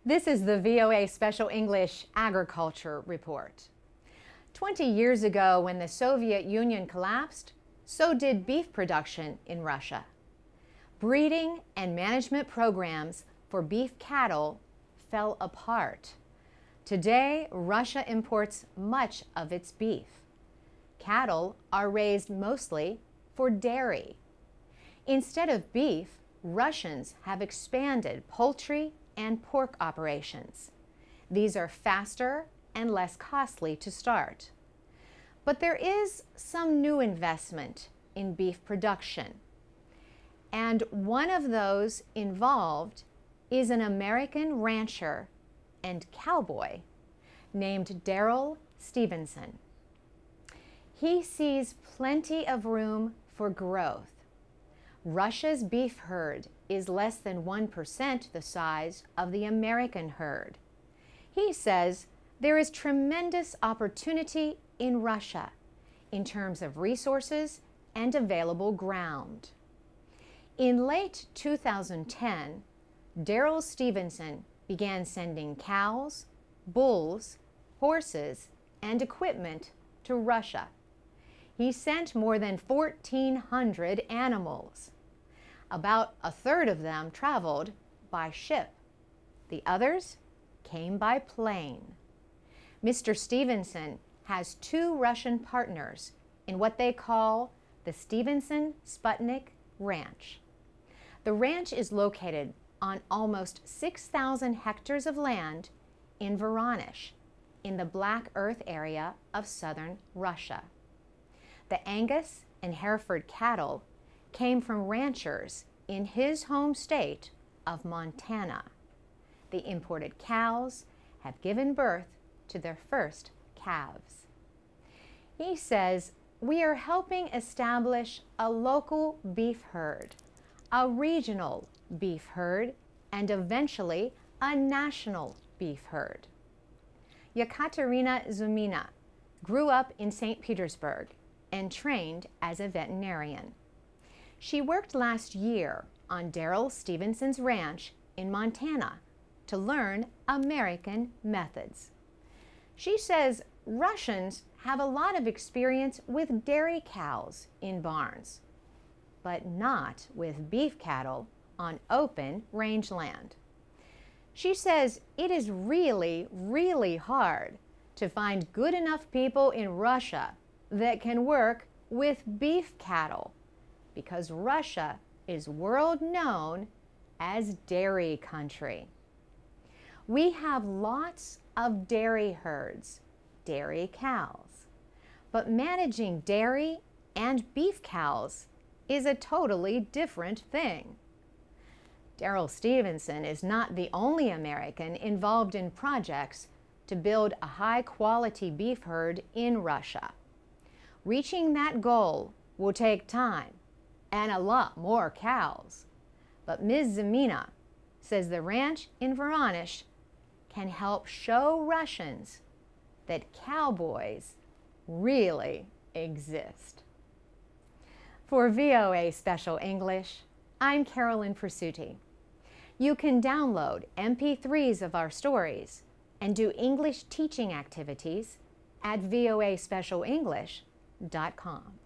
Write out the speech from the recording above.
This is the VOA Special English Agriculture Report. 20 years ago, when the Soviet Union collapsed, so did beef production in Russia. Breeding and management programs for beef cattle fell apart. Today, Russia imports much of its beef. Cattle are raised mostly for dairy. Instead of beef, Russians have expanded poultry and pork operations. These are faster and less costly to start. But there is some new investment in beef production. And one of those involved is an American rancher and cowboy named Darrell Stevenson. He sees plenty of room for growth. Russia's beef herd is less than 1% the size of the American herd. He says there is tremendous opportunity in Russia in terms of resources and available ground. In late 2010, Darrell Stevenson began sending cows, bulls, horses, and equipment to Russia. He sent more than 1,400 animals. About a third of them traveled by ship. The others came by plane. Mr. Stevenson has two Russian partners in what they call the Stevenson-Sputnik Ranch. The ranch is located on almost 6,000 hectares of land in Voronezh, in the Black Earth area of southern Russia. The Angus and Hereford cattle came from ranchers in his home state of Montana. The imported cows have given birth to their first calves. He says, "We are helping establish a local beef herd, a regional beef herd, and eventually a national beef herd." Yekaterina Zumina grew up in St. Petersburg and trained as a veterinarian. She worked last year on Darrell Stevenson's ranch in Montana to learn American methods. She says Russians have a lot of experience with dairy cows in barns, but not with beef cattle on open rangeland. She says it is really hard to find good enough people in Russia that can work with beef cattle, because Russia is world known as dairy country. We have lots of dairy herds, dairy cows, but managing dairy and beef cows is a totally different thing. Darrell Stevenson is not the only American involved in projects to build a high-quality beef herd in Russia. Reaching that goal will take time and a lot more cows. But Ms. Zumina says the ranch in Voronezh can help show Russians that cowboys really exist. For VOA Special English, I'm Carolyn Pursuti. You can download MP3s of our stories and do English teaching activities at voaspecialenglish.com.